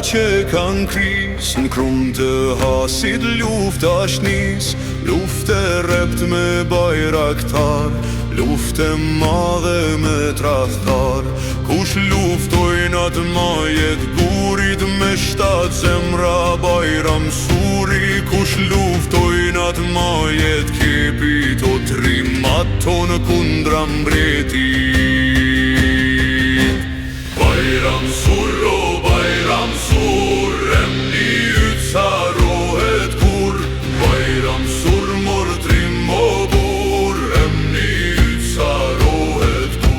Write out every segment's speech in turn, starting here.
që kanë kris, në krum të hasit luft është nis. Luft e rept me bajraktar, luft e madhe me tradhtar. Kush luftojnë atë majet gurit, me 7 zemra Bajram Suri. Kush luftojnë atë majet kepit, o trimat tonë kundra mbretit. Bajram Sur, o Bajram Sur, emni yt sarohet kur. Bajram Sur mor trim o bur, emni yt sarohet kur.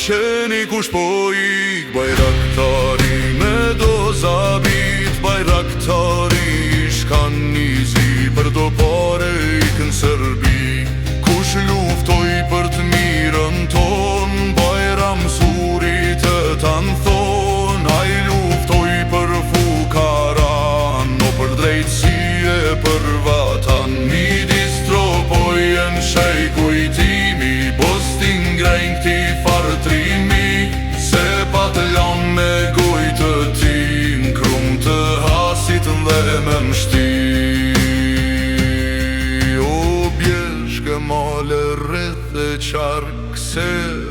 Qeni kush po ik, bajraktari me do zabit. Bajraktari shkan nizi, për do pare ikën Serbi. Kush luftoj për të mirën ton, Bajram Suri të tanë thon. Ai luftoj për fukaran, o për drejtësie për vatan. Midis tropojen shej kujtimi, postin grejnë këti fartrimi. Se pat lam me gojë të ti, në krum të hasit dhe me mshti. O bjeshke male rreth e qark, se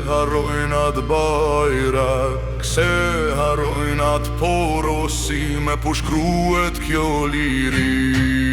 harrojnë atë bajrak. Se harrojnë atë porosi, me pushkruet kjo liri.